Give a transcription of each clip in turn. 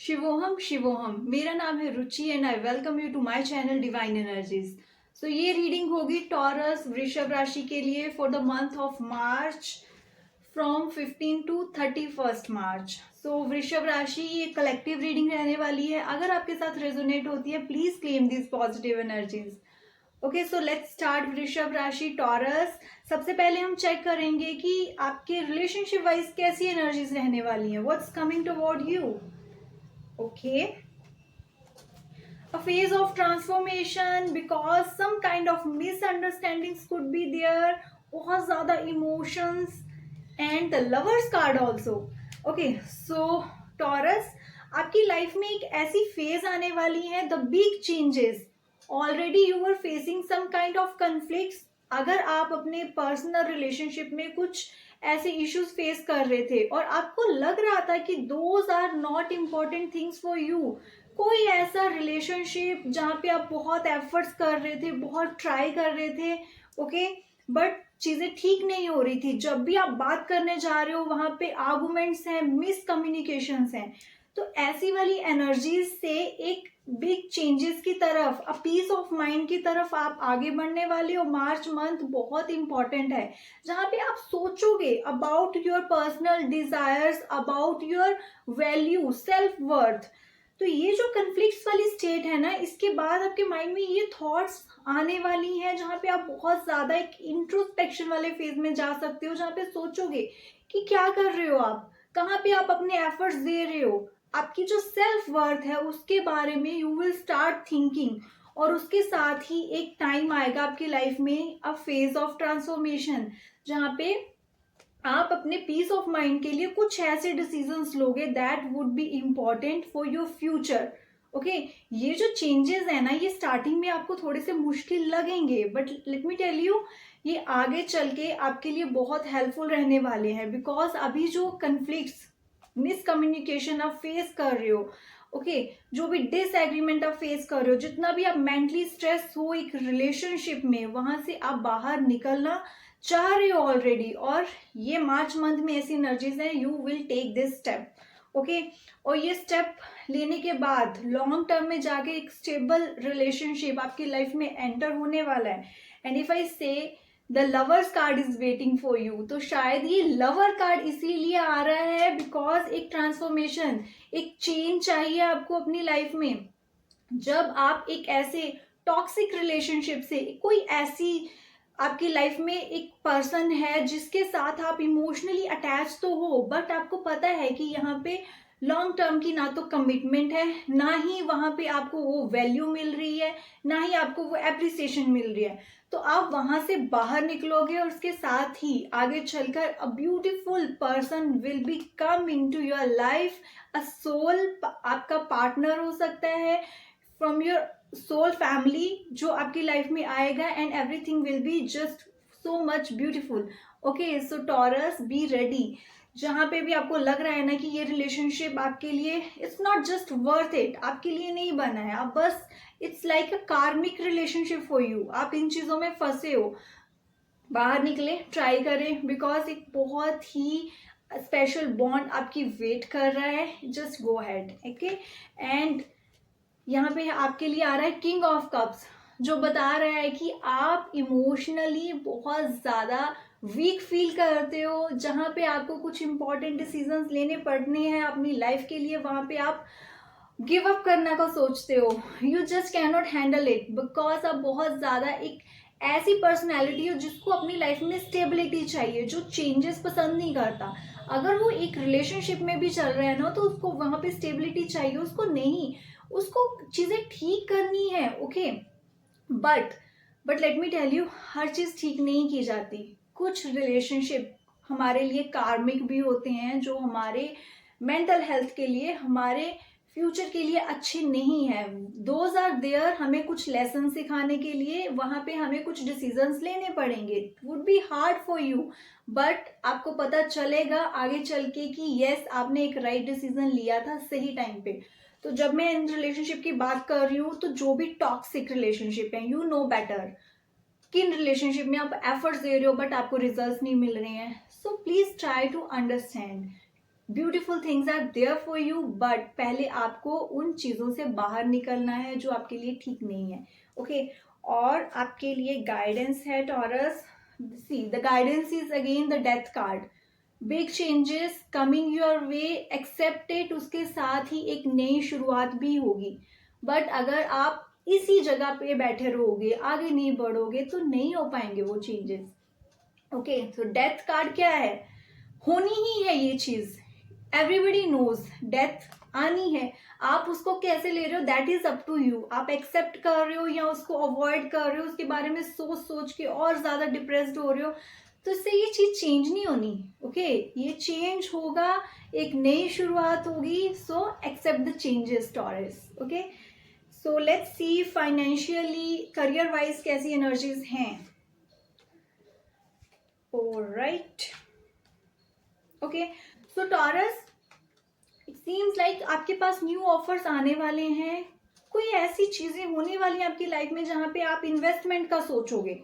शिवोहम शिवोहम। मेरा नाम है Ruchi and I welcome you to my channel Divine Energies. So ये रीडिंग होगी टॉरस वृषभ राशि के लिए for the month of March from 15 to 31 March. So वृषभ राशि ये कलेक्टिव रीडिंग रहने वाली है। अगर आपके साथ रेजोनेट होती है please claim this positive energies. Okay, so let's start. वृषभ राशि टॉरस, सबसे पहले हम चेक करेंगे कि आपके रिलेशनशिप वाइज कैसी एनर्जीज रहने वाली हैं। What's coming toward you. Okay, a phase of transformation because some kind of misunderstandings could be there. बहुत ज़्यादा emotions and the lovers card also. Okay, so Taurus, आपकी लाइफ में एक ऐसी फेज आने वाली है, the big changes. Already you are facing some kind of conflicts. अगर आप अपने पर्सनल रिलेशनशिप में कुछ ऐसे इश्यूज फेस कर रहे थे और आपको लग रहा था कि those are not important things for you, कोई ऐसा रिलेशनशिप जहाँ पे आप बहुत एफर्ट्स कर रहे थे, बहुत ट्राई कर रहे थे, ओके, बट चीजें ठीक नहीं हो रही थी। जब भी आप बात करने जा रहे हो वहां पे आर्गुमेंट्स हैं, मिसकम्युनिकेशंस हैं। तो ऐसी वाली एनर्जीज से एक बिग चेंजेस की तरफ, अ पीस ऑफ माइंड की तरफ आप आगे बढ़ने वाले हो। मार्च मंथ बहुत इंपॉर्टेंट है जहाँ पे आप सोचोगे about your personal desires, about your value, self worth. तो ये जो कन्फ्लिक्ट्स वाली स्टेट है ना, इसके बाद आपके माइंड में ये थॉट्स आने वाली हैं जहाँ पे आप बहुत ज्यादा एक इंट्रोस्पेक्शन वाले फेज में जा सकते हो, जहाँ पे सोचोगे कि क्या कर रहे हो आप, कहाँ पे आप अपने एफर्ट्स दे रहे हो, आपकी जो सेल्फ वर्थ है उसके बारे में यू विल स्टार्ट थिंकिंग। और उसके साथ ही एक टाइम आएगा आपकी लाइफ में, अ फेज ऑफ ट्रांसफॉर्मेशन, जहाँ पे आप अपने पीस ऑफ माइंड के लिए कुछ ऐसे डिसीजंस लोगे that would be important for your future. Okay, ये जो चेंजेस है ना, ये स्टार्टिंग में आपको थोड़े से मुश्किल लगेंगे, but let me tell you, ये आगे चल के आपके लिए बहुत हेल्पफुल रहने वाले हैं। बिकॉज अभी जो कन्फ्लिक्ट्स, मिसकम्युनिकेशन आप फेस कर रहे हो, ओके, जो भी डिसएग्रीमेंट आप फेस कर रहे हो, जितना भी आप मेंटली स्ट्रेस हो एक रिलेशनशिप में, वहां से आप बाहर निकलना चाह रहे हो ऑलरेडी। और ये मार्च मंथ में ऐसी एनर्जीज है, you will take this step. Okay, और ये स्टेप लेने के बाद लॉन्ग टर्म में जाके एक स्टेबल रिलेशनशिप आपकी लाइफ में एंटर होने वाला है। एंड इफ आई से the lovers card is waiting for you, तो शायद ये लवर कार्ड इसीलिए आ रहा है बिकॉज एक ट्रांसफॉर्मेशन, एक चेंज चाहिए आपको अपनी लाइफ में। जब आप एक ऐसे टॉक्सिक रिलेशनशिप से, कोई ऐसी आपकी लाइफ में एक पर्सन है जिसके साथ आप इमोशनली अटैच तो हो, बट आपको पता है कि यहाँ पे लॉन्ग टर्म की ना तो कमिटमेंट है, ना ही वहां पे आपको वो वैल्यू मिल रही है, ना ही आपको वो एप्रिसिएशन मिल रही है। तो आप वहां से बाहर निकलोगे और उसके साथ ही आगे चलकर a beautiful person will be come in to your life. A soul आपका पार्टनर हो सकता है फ्रॉम योर सोल फैमिली, जो आपकी लाइफ में आएगा and everything will be just so much beautiful. Okay, so taurus be ready. जहां पे भी आपको लग रहा है ना कि ये रिलेशनशिप आपके लिए it's not just worth it, आपके लिए नहीं बना है, आप बस इट्स लाइक अ कार्मिक रिलेशनशिप फॉर यू, आप इन चीजों में फंसे हो, बाहर निकले, ट्राई करें। बिकॉज एक बहुत ही स्पेशल बॉन्ड आपकी वेट कर रहा है। Just go had. Okay, and यहाँ पे आपके लिए आ रहा है किंग ऑफ कप्स, जो बता रहा है कि आप इमोशनली बहुत ज्यादा वीक फील करते हो। जहाँ पे आपको कुछ इंपॉर्टेंट डिसीजंस लेने पड़ने हैं अपनी लाइफ के लिए, वहां पे आप गिव अप करना का सोचते हो। You just can not handle it because आप बहुत ज्यादा एक ऐसी पर्सनैलिटी हो जिसको अपनी लाइफ में स्टेबिलिटी चाहिए, जो चेंजेस पसंद नहीं करता। अगर वो एक रिलेशनशिप में भी चल रहा है ना, तो उसको वहां पे स्टेबिलिटी चाहिए, उसको नहीं, उसको चीजें ठीक करनी है। Okay, but let me tell you, हर चीज ठीक नहीं की जाती। कुछ रिलेशनशिप हमारे लिए कार्मिक भी होते हैं, जो हमारे मेंटल हेल्थ के लिए, हमारे फ्यूचर के लिए अच्छे नहीं है। दोज आर देयर, हमें कुछ लेसन सिखाने के लिए, वहां पे हमें कुछ डिसीजंस लेने पड़ेंगे। Would be hard for you, but आपको पता चलेगा आगे चल के कि यस, आपने एक राइट डिसीजन लिया था सही टाइम पे। तो जब मैं इन रिलेशनशिप की बात कर रही हूँ, तो जो भी टॉक्सिक रिलेशनशिप है, यू नो बेटर किन रिलेशनशिप में आप एफर्ट्स दे रहे हो बट आपको रिजल्ट्स नहीं मिल रहे हैं। So please try to understand. Beautiful things are there for you, but पहले आपको उन चीज़ों से बाहर निकलना है जो आपके लिए ठीक नहीं है. ओके और आपके लिए गाइडेंस है Taurus. See the guidance is again the death card. Big changes coming your way, accept it. उसके साथ ही एक नई शुरुआत भी होगी. बट अगर आप इसी जगह पे बैठे रहोगे, आगे नहीं बढ़ोगे, तो नहीं हो पाएंगे वो चेंजेस. ओके तो डेथ कार्ड क्या है? होनी ही है ये चीज. एवरीबडी नोज डेथ आनी है. आप उसको कैसे ले रहे हो that is up to you. आप एक्सेप्ट कर रहे हो या उसको अवॉइड कर रहे हो, उसके बारे में सोच सोच के और ज्यादा डिप्रेस्ड हो रहे हो, तो इससे ये चीज चेंज नहीं होनी. ओके ये चेंज होगा, एक नई शुरुआत होगी. So accept the changes Taurus. Okay so let's see financially career wise कैसी एनर्जीज हैं. Alright okay so Taurus, it seems like आपके पास न्यू ऑफर्स आने वाले हैं. कोई ऐसी चीजें होने वाली हैं आपकी लाइफ में जहां पे आप इन्वेस्टमेंट का सोचोगे,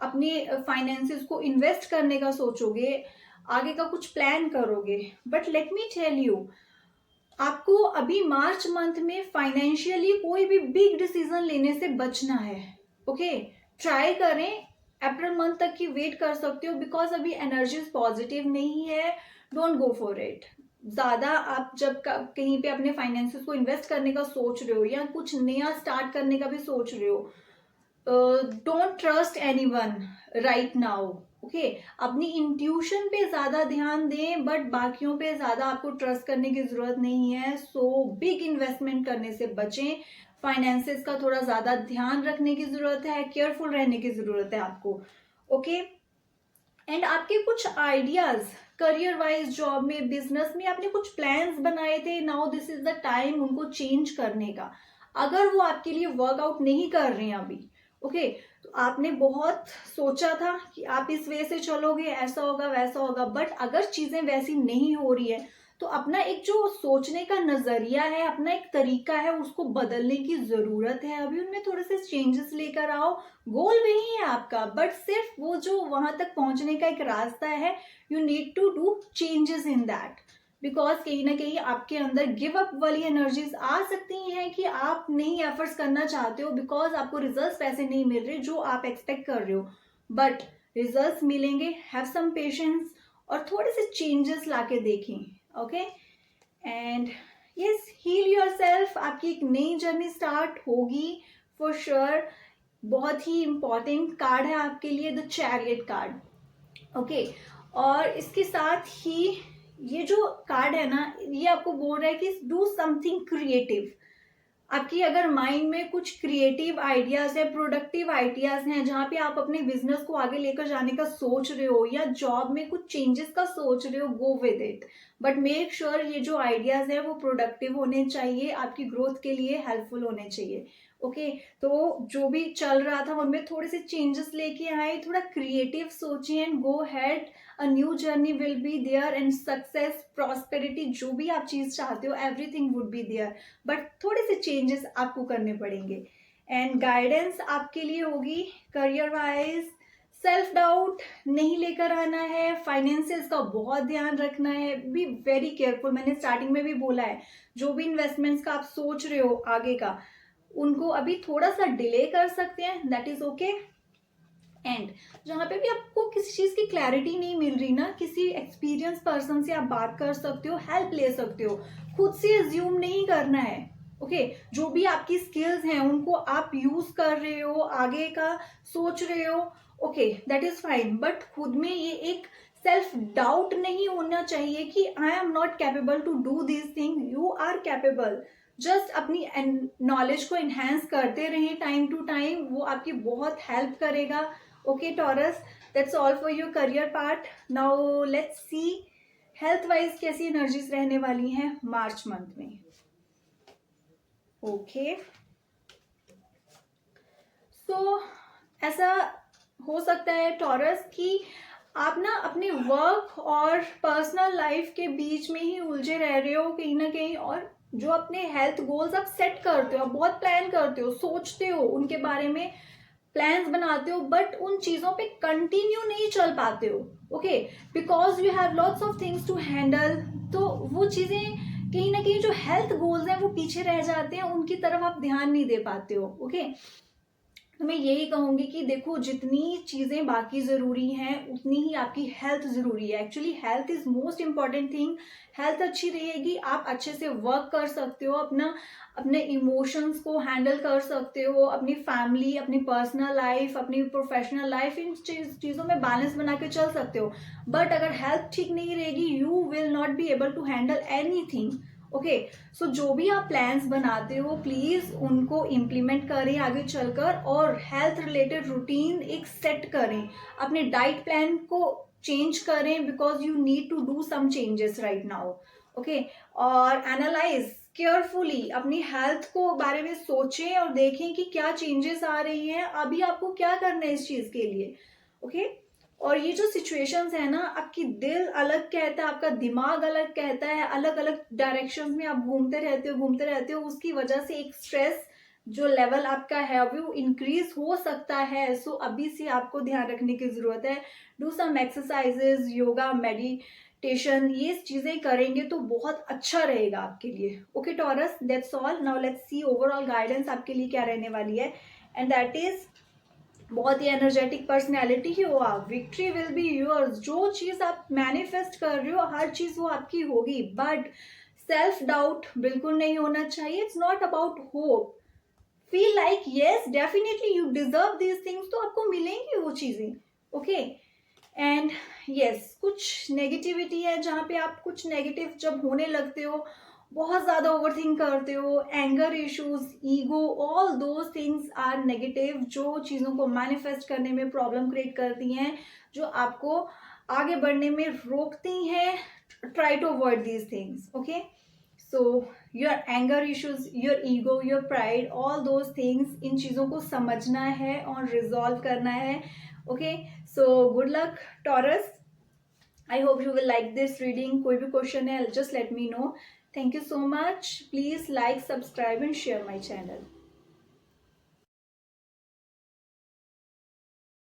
अपने फाइनेंसेस को इन्वेस्ट करने का सोचोगे, आगे का कुछ प्लान करोगे. But let me tell you, आपको अभी मार्च मंथ में फाइनेंशियली कोई भी बिग डिसीजन लेने से बचना है. ओके ट्राई करें, अप्रैल मंथ तक की वेट कर सकते हो, बिकॉज अभी एनर्जीज पॉजिटिव नहीं है. Don't go for it. ज्यादा आप जब कहीं पे अपने फाइनेंसेस को इन्वेस्ट करने का सोच रहे हो या कुछ नया स्टार्ट करने का भी सोच रहे हो, don't trust anyone right now. Okay अपनी इंट्यूशन पे ज्यादा ध्यान दें, बट बाकियों पे ज्यादा आपको ट्रस्ट करने की जरूरत नहीं है. सो बिग इन्वेस्टमेंट करने से बचें. फाइनेंसेस का थोड़ा ज्यादा ध्यान रखने की जरूरत है, केयरफुल रहने की जरूरत है आपको. ओके एंड आपके कुछ आइडियाज करियर वाइज, जॉब में, बिजनेस में आपने कुछ प्लान्स बनाए थे, now this is the time उनको चेंज करने का. अगर वो आपके लिए वर्कआउट नहीं कर रहे हैं अभी, ओके तो आपने बहुत सोचा था कि आप इस वे से चलोगे, ऐसा होगा वैसा होगा, बट अगर चीजें वैसी नहीं हो रही है तो अपना एक जो सोचने का नजरिया है, अपना एक तरीका है, उसको बदलने की जरूरत है. अभी उनमें थोड़े से चेंजेस लेकर आओ. गोल वही है आपका, बट सिर्फ वो जो वहां तक पहुंचने का एक रास्ता है, you need to do changes in that. Because कहीं ना कहीं आपके अंदर गिव अप वाली एनर्जीज आ सकती हैं कि आप नहीं एफर्ट्स करना चाहते हो, बिकॉज आपको रिजल्ट्स वैसे नहीं मिल रहे जो आप एक्सपेक्ट कर रहे हो. बट रिजल्ट्स मिलेंगे. हैव सम पेशेंस और थोड़े से चेंजेस लाके देखें. Okay and yes heal yourself. आपकी एक नई जर्नी स्टार्ट होगी फॉर श्योर. बहुत ही इंपॉर्टेंट कार्ड है आपके लिए द चैरियट कार्ड. ओके और इसके साथ ही ये जो कार्ड है ना, ये आपको बोल रहा है कि डू समथिंग क्रिएटिव. आपकी अगर माइंड में कुछ क्रिएटिव आइडियाज है, प्रोडक्टिव आइडियाज हैं, जहाँ पे आप अपने बिजनेस को आगे लेकर जाने का सोच रहे हो या जॉब में कुछ चेंजेस का सोच रहे हो, go with it. But make sure ये जो आइडियाज है वो प्रोडक्टिव होने चाहिए, आपकी ग्रोथ के लिए हेल्पफुल होने चाहिए. ओके तो जो भी चल रहा था उनमें थोड़े से चेंजेस लेके आए, थोड़ा क्रिएटिव सोचिए and go ahead. A new journey will be there and success, prosperity, जो भी आप चीज चाहते हो, everything would be there. But थोड़े से चेंजेस आपको करने पड़ेंगे. एंड गाइडेंस आपके लिए होगी करियर वाइज, सेल्फ डाउट नहीं लेकर आना है, फाइनेंसेस का बहुत ध्यान रखना है, बी वेरी केयरफुल. मैंने स्टार्टिंग में भी बोला है, जो भी इन्वेस्टमेंट्स का आप सोच रहे हो आगे का, उनको अभी थोड़ा सा डिले कर सकते हैं, दैट इज ओके. एंड जहां पे भी आपको किसी चीज की क्लैरिटी नहीं मिल रही ना, किसी एक्सपीरियंस पर्सन से आप बात कर सकते हो, हेल्प ले सकते हो. खुद से अज्यूम नहीं करना है. ओके जो भी आपकी स्किल्स हैं उनको आप यूज कर रहे हो, आगे का सोच रहे हो, okay that is fine. But खुद में ये एक सेल्फ डाउट नहीं होना चाहिए कि I am not capable to do this thing. You are capable. Just अपनी नॉलेज को एनहेंस करते रहें टाइम टू टाइम, वो आपकी बहुत हेल्प करेगा. Okay Taurus that's all for your career part. Now let's C health wise कैसी energies रहने वाली हैं मार्च मंथ में. ओके सो ऐसा हो सकता है टॉरस कि आप ना अपने वर्क और पर्सनल लाइफ के बीच में ही उलझे रह रहे हो कहीं ना कहीं, और जो अपने हेल्थ गोल्स आप सेट करते हो, बहुत प्लान करते हो, सोचते हो, उनके बारे में प्लान्स बनाते हो, बट उन चीजों पे कंटिन्यू नहीं चल पाते हो. Okay because you have lots of things to handle, तो वो चीज़ें कहीं ना कहीं जो हेल्थ गोल्स हैं वो पीछे रह जाते हैं, उनकी तरफ आप ध्यान नहीं दे पाते हो। ओके, तो मैं यही कहूंगी कि देखो, जितनी चीज़ें बाकी ज़रूरी हैं उतनी ही आपकी हेल्थ ज़रूरी है। Actually health is most important thing. Health अच्छी रहेगी, आप अच्छे से वर्क कर सकते हो, अपने इमोशंस को हैंडल कर सकते हो, अपनी फैमिली, अपनी पर्सनल लाइफ, अपनी प्रोफेशनल लाइफ, इन चीज़ों में बैलेंस बना के चल सकते हो। बट अगर हेल्थ ठीक नहीं रहेगी, you will not be able to handle anything. Okay, so जो भी आप प्लान्स बनाते हो प्लीज उनको इम्प्लीमेंट करें आगे चलकर, और हेल्थ रिलेटेड रूटीन एक सेट करें, अपने डाइट प्लान को चेंज करें, because you need to do some changes right now. Okay, और एनालाइज केयरफुली अपनी हेल्थ को बारे में सोचें और देखें कि क्या चेंजेस आ रही हैं, अभी आपको क्या करना है इस चीज के लिए। ओके, और ये जो सिचुएशंस है ना, आपकी दिल अलग कहता है, आपका दिमाग अलग कहता है, अलग अलग डायरेक्शंस में आप घूमते रहते हो, उसकी वजह से एक स्ट्रेस जो लेवल आपका है वो इंक्रीज हो सकता है। सो अभी से आपको ध्यान रखने की जरूरत है। Do some exercises, yoga, meditation, ये चीजें करेंगे तो बहुत अच्छा रहेगा आपके लिए। Okay Taurus, that's all. Now let's see overall guidance आपके लिए क्या रहने वाली है, एंड दैट इज बहुत ही एनर्जेटिक पर्सनैलिटी ही हो आप, विक्ट्री विल बी योर्स। जो चीज आप मैनिफेस्ट कर रहे हो हर चीज वो आपकी होगी, बट सेल्फ डाउट बिल्कुल नहीं होना चाहिए। It's not about hope, feel like yes definitely you deserve these things, तो आपको मिलेंगी वो चीजें। ओके, एंड यस, कुछ नेगेटिविटी है जहाँ पे आप कुछ नेगेटिव जब होने लगते हो, बहुत ज्यादा ओवरथिंक करते हो, anger issues, ego, all those things are negative, जो चीजों को मैनिफेस्ट करने में प्रॉब्लम क्रिएट करती हैं, जो आपको आगे बढ़ने में रोकती हैं। Try to avoid these things. Okay, so your anger issues, your ego, your pride, all those things, इन चीजों को समझना है और रिजॉल्व करना है। Okay, so good luck Taurus, I hope you will like this reading. कोई भी क्वेश्चन है just let me know. Thank you so much. Please like, subscribe and share my channel.